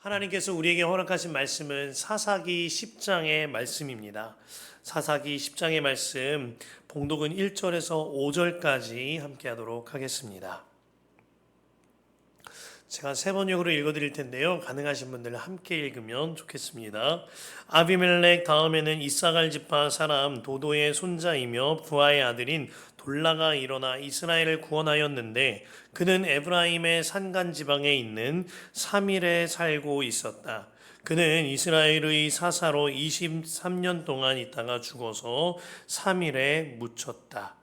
하나님께서 우리에게 허락하신 말씀은 사사기 10장의 말씀입니다. 사사기 10장의 말씀 봉독은 1절에서 5절까지 함께 하도록 하겠습니다. 제가 세 번역으로 읽어드릴 텐데요. 가능하신 분들 함께 읽으면 좋겠습니다. 아비멜렉 다음에는 이사갈 지파 사람 도도의 손자이며 부하의 아들인 돌라가 일어나 이스라엘을 구원하였는데 그는 에브라임의 산간 지방에 있는 사밀에 살고 있었다. 그는 이스라엘의 사사로 23년 동안 있다가 죽어서 사밀에 묻혔다.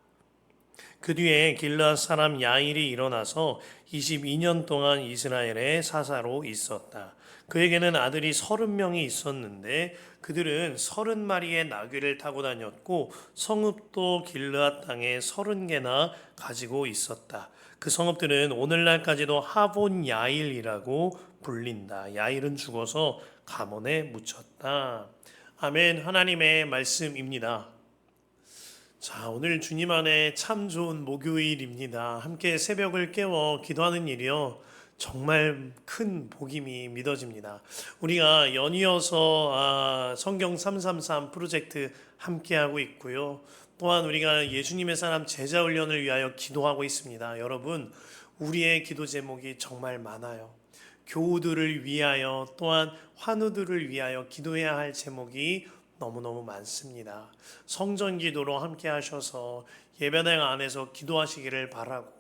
그 뒤에 길르앗 사람 야일이 일어나서 22년 동안 이스라엘의 사사로 있었다. 그에게는 아들이 30명이 있었는데 그들은 30마리의 나귀를 타고 다녔고 성읍도 길르앗 땅에 30개나 가지고 있었다. 그 성읍들은 오늘날까지도 하본 야일이라고 불린다. 야일은 죽어서 가몬에 묻혔다. 아멘. 하나님의 말씀입니다. 자, 오늘 주님 안에 참 좋은 목요일입니다. 함께 새벽을 깨워 기도하는 일이요. 정말 큰 복임이 믿어집니다. 우리가 연이어서 성경 333 프로젝트 함께하고 있고요. 또한 우리가 예수님의 사람 제자 훈련을 위하여 기도하고 있습니다. 여러분, 우리의 기도 제목이 정말 많아요. 교우들을 위하여 또한 환우들을 위하여 기도해야 할 제목이 너무너무 많습니다. 성전 기도로 함께 하셔서 예배당 안에서 기도하시기를 바라고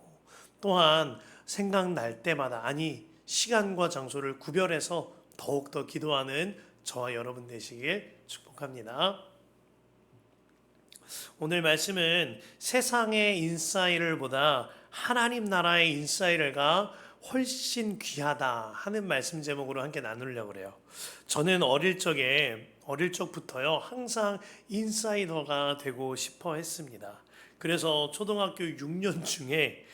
또한 생각날 때마다 시간과 장소를 구별해서 더욱더 기도하는 저와 여러분 되시길 축복합니다. 오늘 말씀은 세상의 인사이들보다 하나님 나라의 인사이들가 훨씬 귀하다 하는 말씀 제목으로 함께 나누려고 그래요. 저는 어릴 적부터요 항상 인사이더가 되고 싶어 했습니다. 그래서 초등학교 6년 중에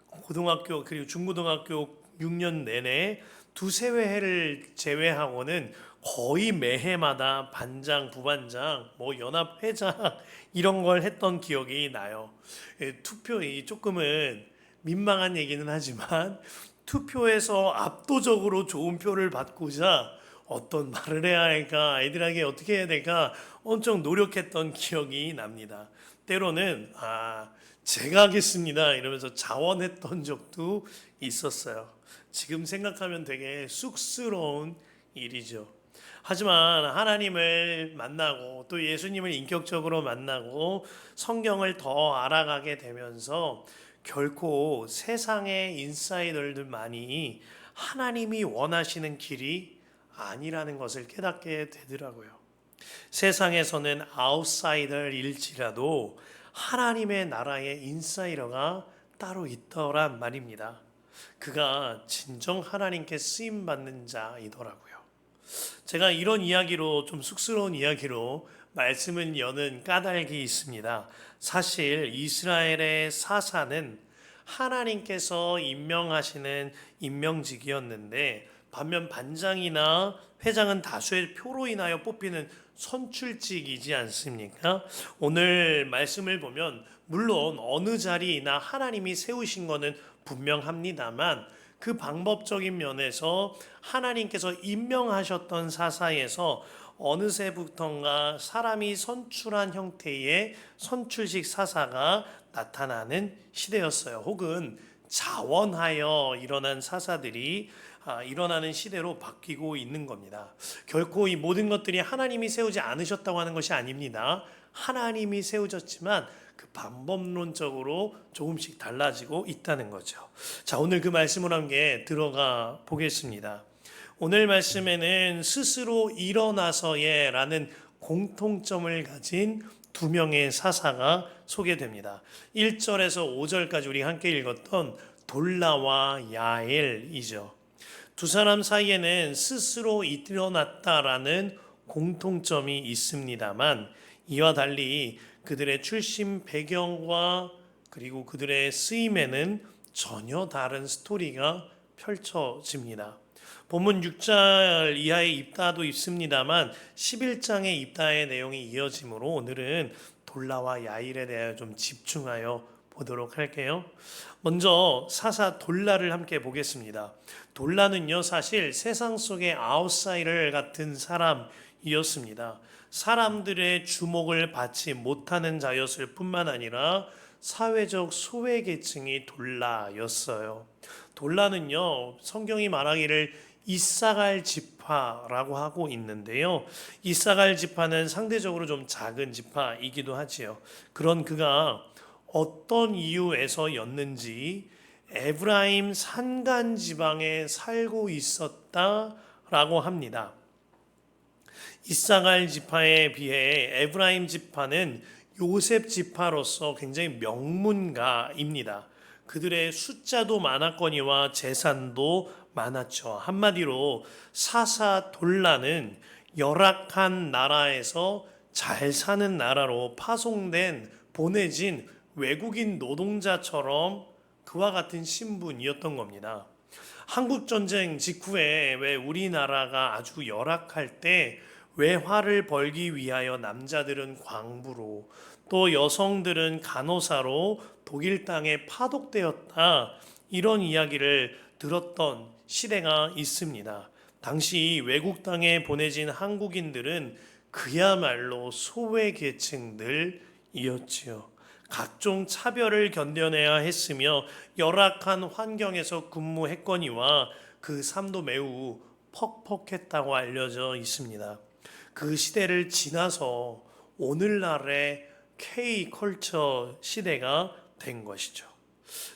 고등학교 그리고 중고등학교 6년 내내 두세 회를 제외하고는 거의 매해마다 반장, 부반장, 연합회장 이런 걸 했던 기억이 나요. 투표이 조금은 민망한 얘기는 하지만 투표에서 압도적으로 좋은 표를 받고자 어떤 말을 해야 할까, 아이들에게 어떻게 해야 될까 엄청 노력했던 기억이 납니다. 때로는 제가 하겠습니다 이러면서 자원했던 적도 있었어요. 지금 생각하면 되게 쑥스러운 일이죠. 하지만 하나님을 만나고 또 예수님을 인격적으로 만나고 성경을 더 알아가게 되면서 결코 세상의 인사이더들만이 하나님이 원하시는 길이 아니라는 것을 깨닫게 되더라고요. 세상에서는 아웃사이더일지라도 하나님의 나라의 인사이더가 따로 있더란 말입니다. 그가 진정 하나님께 쓰임받는 자이더라고요. 제가 이런 이야기로 좀 쑥스러운 이야기로 말씀을 여는 까닭이 있습니다. 사실 이스라엘의 사사는 하나님께서 임명하시는 임명직이었는데 반면 반장이나 회장은 다수의 표로 인하여 뽑히는 선출직이지 않습니까? 오늘 말씀을 보면 물론 어느 자리나 하나님이 세우신 것은 분명합니다만 그 방법적인 면에서 하나님께서 임명하셨던 사사에서 어느새부턴가 사람이 선출한 형태의 선출식 사사가 나타나는 시대였어요. 혹은 자원하여 일어난 사사들이 일어나는 시대로 바뀌고 있는 겁니다. 결코 이 모든 것들이 하나님이 세우지 않으셨다고 하는 것이 아닙니다. 하나님이 세우셨지만 그 방법론적으로 조금씩 달라지고 있다는 거죠. 자, 오늘 그 말씀을 함께 들어가 보겠습니다. 오늘 말씀에는 스스로 일어나서의 라는 공통점을 가진 두 명의 사사가 소개됩니다. 1절에서 5절까지 우리 함께 읽었던 돌라와 야엘이죠. 두 사람 사이에는 스스로 일어났다라는 공통점이 있습니다만 이와 달리 그들의 출신 배경과 그리고 그들의 쓰임에는 전혀 다른 스토리가 펼쳐집니다. 본문 6절 이하의 입다도 있습니다만 11장의 입다의 내용이 이어지므로 오늘은 돌라와 야일에 대하여 좀 집중하여 보도록 할게요. 먼저 사사 돌라를 함께 보겠습니다. 돌라는요, 사실 세상 속의 아웃사이더 같은 사람이었습니다. 사람들의 주목을 받지 못하는 자였을 뿐만 아니라 사회적 소외 계층이 돌라였어요. 돌라는요, 성경이 말하기를 이사갈 지파라고 하고 있는데요. 이사갈 지파는 상대적으로 좀 작은 지파이기도 하지요. 그런 그가 어떤 이유에서였는지 에브라임 산간 지방에 살고 있었다라고 합니다. 이사갈 지파에 비해 에브라임 지파는 요셉 지파로서 굉장히 명문가입니다. 그들의 숫자도 많았거니와 재산도 많았죠. 한마디로 사사 돌라는 열악한 나라에서 잘 사는 나라로 파송된 보내진 외국인 노동자처럼 그와 같은 신분이었던 겁니다. 한국전쟁 직후에 왜 우리나라가 아주 열악할 때 외화를 벌기 위하여 남자들은 광부로 또 여성들은 간호사로 독일 땅에 파독되었다, 이런 이야기를 들었던 시대가 있습니다. 당시 외국 땅에 보내진 한국인들은 그야말로 소외 계층들이었지요. 각종 차별을 견뎌내야 했으며 열악한 환경에서 근무했거니와 그 삶도 매우 퍽퍽했다고 알려져 있습니다. 그 시대를 지나서 오늘날의 K컬처 시대가 된 것이죠.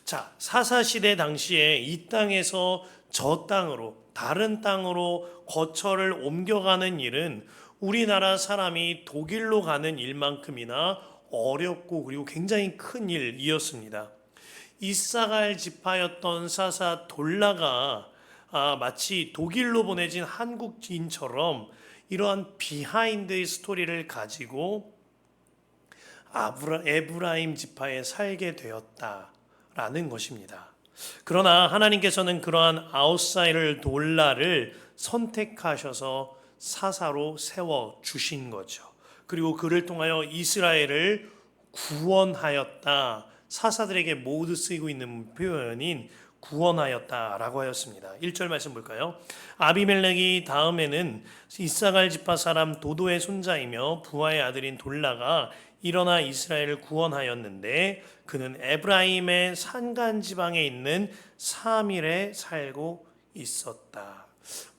자, 사사시대 당시에 이 땅에서 저 땅으로, 다른 땅으로 거처를 옮겨가는 일은 우리나라 사람이 독일로 가는 일만큼이나 어렵고 그리고 굉장히 큰 일이었습니다. 이사갈 지파였던 사사 돌라가 마치 독일로 보내진 한국인처럼 이러한 비하인드 스토리를 가지고 에브라임 지파에 살게 되었다라는 것입니다. 그러나 하나님께서는 그러한 아웃사이더 돌라를 선택하셔서 사사로 세워 주신 거죠. 그리고 그를 통하여 이스라엘을 구원하였다. 사사들에게 모두 쓰이고 있는 표현인 구원하였다라고 하였습니다. 1절 말씀 볼까요? 아비멜렉이 다음에는 이사갈 지파 사람 도도의 손자이며 부하의 아들인 돌라가 일어나 이스라엘을 구원하였는데 그는 에브라임의 산간 지방에 있는 사밀에 살고 있었다.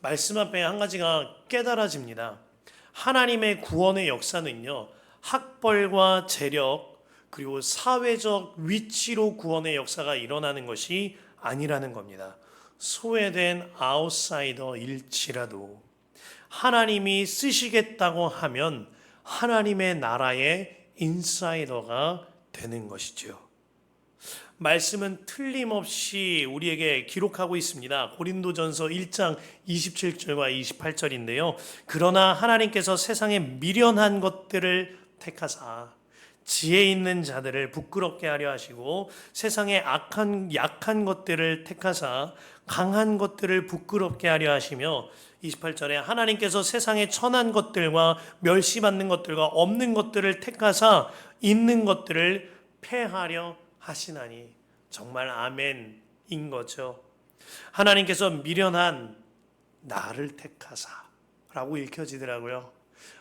말씀 앞에 한 가지가 깨달아집니다. 하나님의 구원의 역사는요, 학벌과 재력 그리고 사회적 위치로 구원의 역사가 일어나는 것이 아니라는 겁니다. 소외된 아웃사이더일지라도 하나님이 쓰시겠다고 하면 하나님의 나라의 인사이더가 되는 것이죠. 말씀은 틀림없이 우리에게 기록하고 있습니다. 고린도전서 1장 27절과 28절인데요. 그러나 하나님께서 세상에 미련한 것들을 택하사 지혜 있는 자들을 부끄럽게 하려 하시고 세상에 약한 것들을 택하사 강한 것들을 부끄럽게 하려 하시며 28절에 하나님께서 세상에 천한 것들과 멸시받는 것들과 없는 것들을 택하사 있는 것들을 폐하려 하시나니. 정말 아멘인 거죠. 하나님께서 미련한 나를 택하사라고 읽혀지더라고요.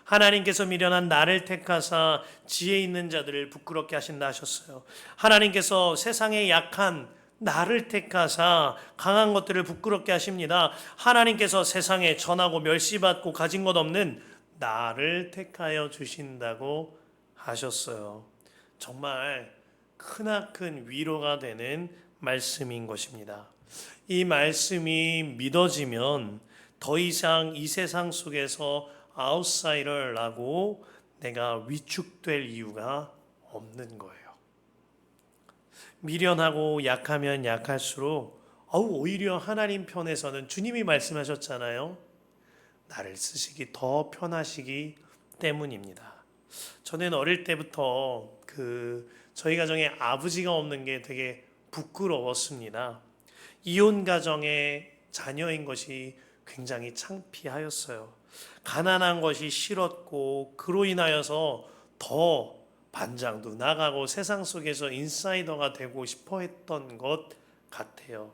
하나님께서 미련한 나를 택하사 지혜 있는 자들을 부끄럽게 하신다 하셨어요. 하나님께서 세상에 약한 나를 택하사 강한 것들을 부끄럽게 하십니다. 하나님께서 세상에 전하고 멸시받고 가진 것 없는 나를 택하여 주신다고 하셨어요. 정말 크나큰 위로가 되는 말씀인 것입니다. 이 말씀이 믿어지면 더 이상 이 세상 속에서 아웃사이더라고 내가 위축될 이유가 없는 거예요. 미련하고 약하면 약할수록 오히려 하나님 편에서는 주님이 말씀하셨잖아요. 나를 쓰시기 더 편하시기 때문입니다. 저는 어릴 때부터 저희 가정에 아버지가 없는 게 되게 부끄러웠습니다. 이혼 가정의 자녀인 것이 굉장히 창피하였어요. 가난한 것이 싫었고 그로 인하여서 더 반장도 나가고 세상 속에서 인사이더가 되고 싶어 했던 것 같아요.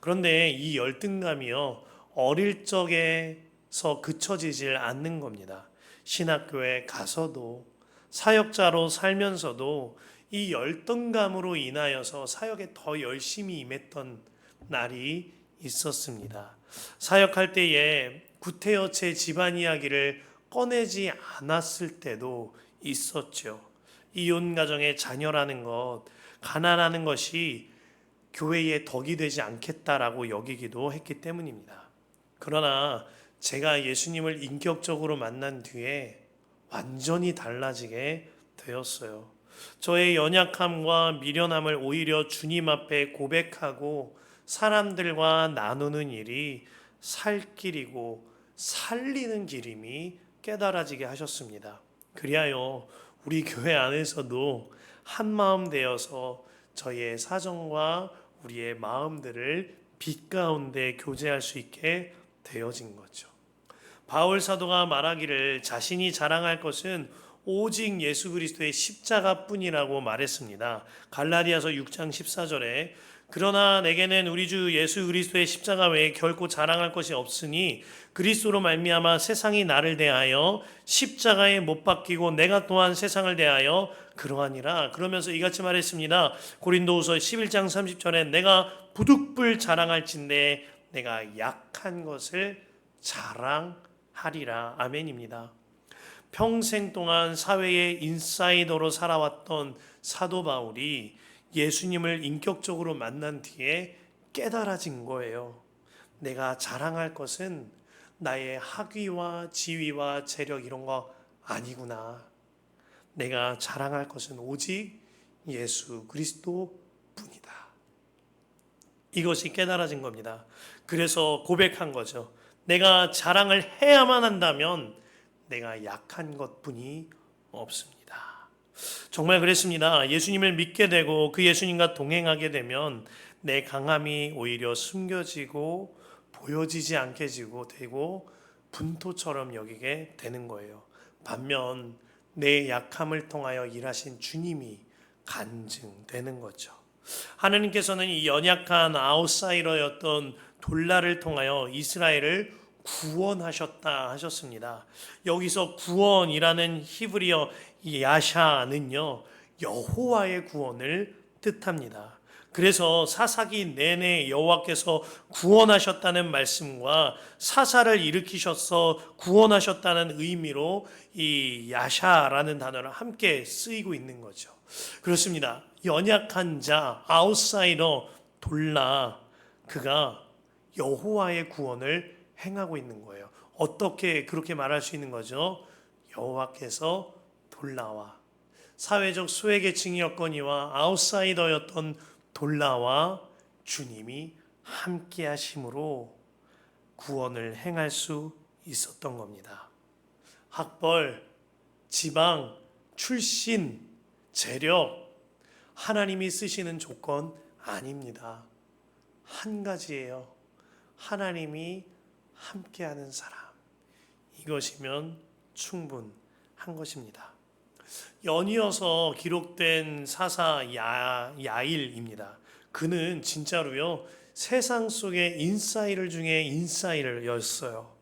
그런데 이 열등감이요, 어릴 적에서 그쳐지질 않는 겁니다. 신학교에 가서도, 사역자로 살면서도 이 열등감으로 인하여서 사역에 더 열심히 임했던 날이 있었습니다. 사역할 때에 구태여 제 집안 이야기를 꺼내지 않았을 때도 있었죠. 이혼 가정의 자녀라는 것, 가난하는 것이 교회의 덕이 되지 않겠다라고 여기기도 했기 때문입니다. 그러나 제가 예수님을 인격적으로 만난 뒤에 완전히 달라지게 되었어요. 저의 연약함과 미련함을 오히려 주님 앞에 고백하고 사람들과 나누는 일이 살 길이고 살리는 길임이 깨달아지게 하셨습니다. 그리하여 우리 교회 안에서도 한마음 되어서 저희의 사정과 우리의 마음들을 빛 가운데 교제할 수 있게 되어진 거죠. 바울 사도가 말하기를 자신이 자랑할 것은 오직 예수 그리스도의 십자가뿐이라고 말했습니다. 갈라디아서 6장 14절에 그러나 내게는 우리 주 예수 그리스도의 십자가 외에 결코 자랑할 것이 없으니 그리스도로 말미암아 세상이 나를 대하여 십자가에 못 박히고 내가 또한 세상을 대하여 그러하니라. 그러면서 이같이 말했습니다. 고린도후서 11장 30절에 내가 부득불 자랑할진대 내가 약한 것을 자랑하리라. 아멘입니다. 평생 동안 사회의 인사이더로 살아왔던 사도 바울이 예수님을 인격적으로 만난 뒤에 깨달아진 거예요. 내가 자랑할 것은 나의 학위와 지위와 재력 이런 거 아니구나. 내가 자랑할 것은 오직 예수 그리스도 뿐이다. 이것이 깨달아진 겁니다. 그래서 고백한 거죠. 내가 자랑을 해야만 한다면 내가 약한 것뿐이 없습니다. 정말 그랬습니다. 예수님을 믿게 되고 그 예수님과 동행하게 되면 내 강함이 오히려 숨겨지고 보여지지 않게 되고 분토처럼 여기게 되는 거예요. 반면 내 약함을 통하여 일하신 주님이 간증되는 거죠. 하나님께서는 이 연약한 아웃사이더였던 돌라를 통하여 이스라엘을 구원하셨다 하셨습니다. 여기서 구원이라는 히브리어 야샤는요, 여호와의 구원을 뜻합니다. 그래서 사사기 내내 여호와께서 구원하셨다는 말씀과 사사를 일으키셔서 구원하셨다는 의미로 이 야샤라는 단어를 함께 쓰이고 있는 거죠. 그렇습니다. 연약한 자, 아웃사이더, 돌라, 그가 여호와의 구원을 행하고 있는 거예요. 어떻게 그렇게 말할 수 있는 거죠? 여호와께서 돌라와 사회적 소외계층이었거니와 아웃사이더였던 돌라와 주님이 함께 하심으로 구원을 행할 수 있었던 겁니다. 학벌, 지방, 출신, 재력, 하나님이 쓰시는 조건 아닙니다. 한 가지예요. 하나님이 함께하는 사람. 이것이면 충분한 것입니다. 연이어서 기록된 사사 야일입니다. 그는 진짜로요, 세상 속의 인사이더 중에 인사이더였어요.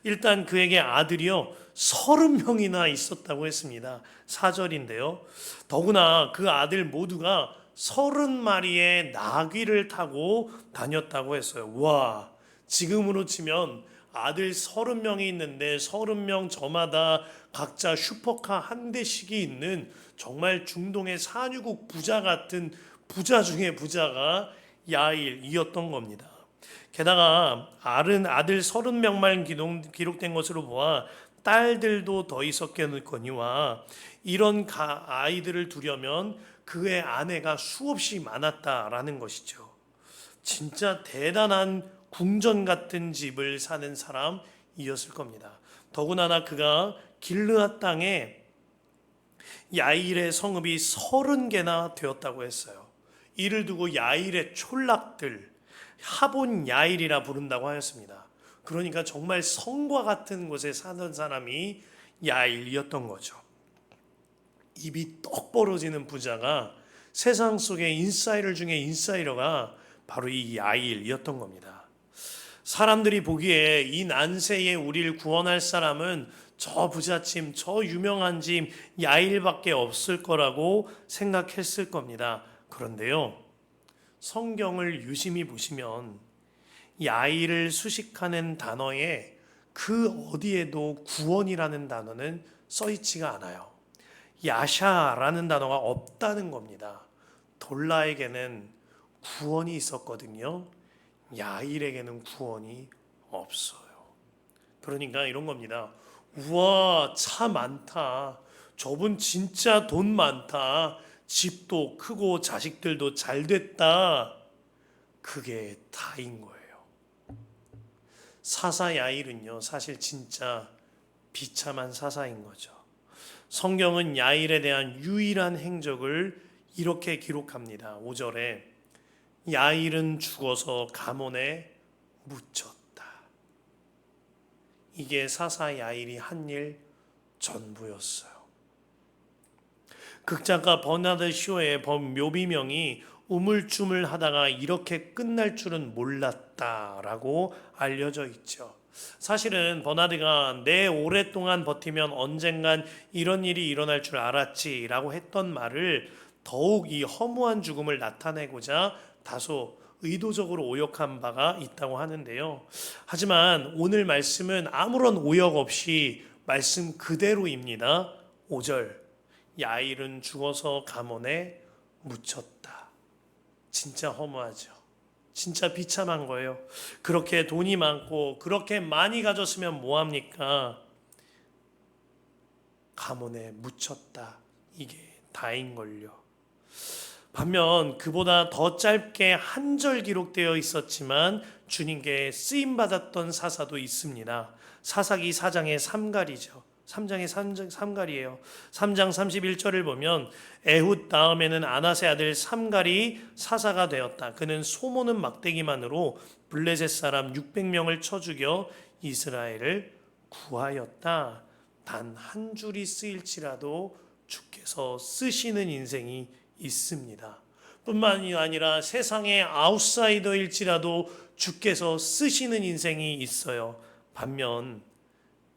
일단 그에게 아들이요 30명이나 있었다고 했습니다. 4절인데요. 더구나 그 아들 모두가 30마리의 나귀를 타고 다녔다고 했어요. 와, 지금으로 치면 아들 30명이 있는데 30명 저마다 각자 슈퍼카 한 대씩이 있는 정말 중동의 산유국 부자 같은 부자 중에 부자가 야일이었던 겁니다. 게다가 아들 30명만 기록된 것으로 보아 딸들도 더 있었겠거니와 이런 아이들을 두려면 그의 아내가 수없이 많았다라는 것이죠. 진짜 대단한 궁전 같은 집을 사는 사람이었을 겁니다. 더구나 그가 길르앗 땅에 야일의 성읍이 30개나 되었다고 했어요. 이를 두고 야일의 촌락들, 하본 야일이라 부른다고 하였습니다. 그러니까 정말 성과 같은 곳에 사는 사람이 야일이었던 거죠. 입이 떡 벌어지는 부자가 세상 속의 인사이더 중에 인사이더가 바로 이 야일이었던 겁니다. 사람들이 보기에 이 난세에 우리를 구원할 사람은 저 부잣집, 저 유명한 집 야일밖에 없을 거라고 생각했을 겁니다. 그런데요, 성경을 유심히 보시면 야일을 수식하는 단어에 그 어디에도 구원이라는 단어는 써 있지가 않아요. 야샤라는 단어가 없다는 겁니다. 돌라에게는 구원이 있었거든요. 야일에게는 구원이 없어요. 그러니까 이런 겁니다. 우와, 차 많다. 저분 진짜 돈 많다. 집도 크고 자식들도 잘 됐다. 그게 다인 거예요. 사사 야일은요, 사실 진짜 비참한 사사인 거죠. 성경은 야일에 대한 유일한 행적을 이렇게 기록합니다. 5절에 야일은 죽어서 가문에 묻혔다. 이게 사사 야일이 한 일 전부였어요. 극작가 버나드 쇼의 묘비명이 우물쭈물하다가 이렇게 끝날 줄은 몰랐다라고 알려져 있죠. 사실은 버나드가 내 오랫동안 버티면 언젠간 이런 일이 일어날 줄 알았지라고 했던 말을 더욱 이 허무한 죽음을 나타내고자 다소 의도적으로 오역한 바가 있다고 하는데요. 하지만 오늘 말씀은 아무런 오역 없이 말씀 그대로입니다. 5절 야일은 죽어서 가문에 묻혔다. 진짜 허무하죠. 진짜 비참한 거예요. 그렇게 돈이 많고 그렇게 많이 가졌으면 뭐합니까? 가문에 묻혔다. 이게 다인걸요. 반면 그보다 더 짧게 한 절 기록되어 있었지만 주님께 쓰임받았던 사사도 있습니다. 사사기 4장의 3갈이죠. 3장의 3갈이에요. 3장 31절을 보면 에훗 다음에는 아나세 아들 삼갈이 사사가 되었다. 그는 소모는 막대기만으로 블레셋 사람 600명을 쳐 죽여 이스라엘을 구하였다. 단 한 줄이 쓰일지라도 주께서 쓰시는 인생이 있습니다. 뿐만이 아니라 세상의 아웃사이더일지라도 주께서 쓰시는 인생이 있어요. 반면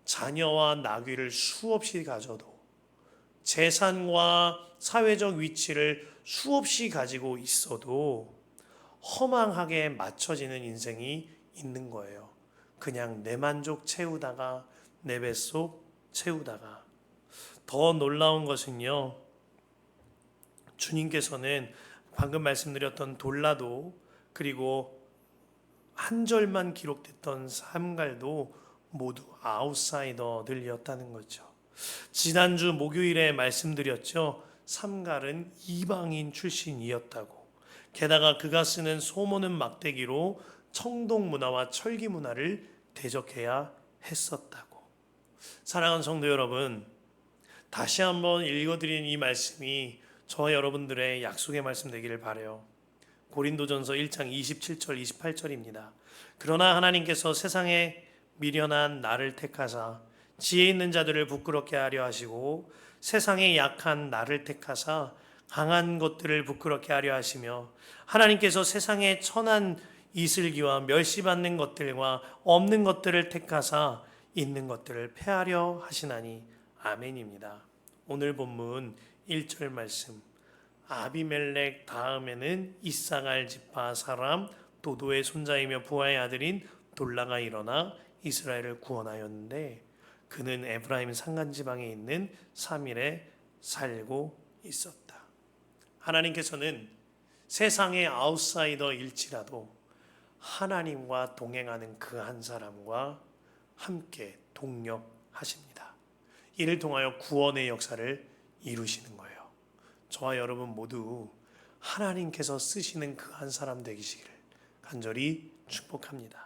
자녀와 나귀를 수없이 가져도 재산과 사회적 위치를 수없이 가지고 있어도 허망하게 맞춰지는 인생이 있는 거예요. 그냥 내 만족 채우다가 내 뱃속 채우다가. 더 놀라운 것은요, 주님께서는 방금 말씀드렸던 돌라도 그리고 한 절만 기록됐던 삼갈도 모두 아웃사이더들이었다는 거죠. 지난주 목요일에 말씀드렸죠. 삼갈은 이방인 출신이었다고. 게다가 그가 쓰는 소모는 막대기로 청동 문화와 철기 문화를 대적해야 했었다고. 사랑하는 성도 여러분, 다시 한번 읽어드린 이 말씀이 저와 여러분들의 약속의 말씀 되기를 바라요. 고린도전서 1장 27절 28절입니다. 그러나 하나님께서 세상에 미련한 나를 택하사 지혜 있는 자들을 부끄럽게 하려 하시고 세상에 약한 나를 택하사 강한 것들을 부끄럽게 하려 하시며 하나님께서 세상에 천한 이슬기와 멸시받는 것들과 없는 것들을 택하사 있는 것들을 폐하려 하시나니 아멘입니다. 오늘 본문 1절 말씀, 아비멜렉 다음에는 이사갈 지파 사람 도도의 손자이며 부하의 아들인 돌라가 일어나 이스라엘을 구원하였는데 그는 에브라임 산간지방에 있는 사밀에 살고 있었다. 하나님께서는 세상의 아웃사이더일지라도 하나님과 동행하는 그 한 사람과 함께 동력하십니다. 이를 통하여 구원의 역사를 이루시는 거예요. 저와 여러분 모두 하나님께서 쓰시는 그 한 사람 되시기를 간절히 축복합니다.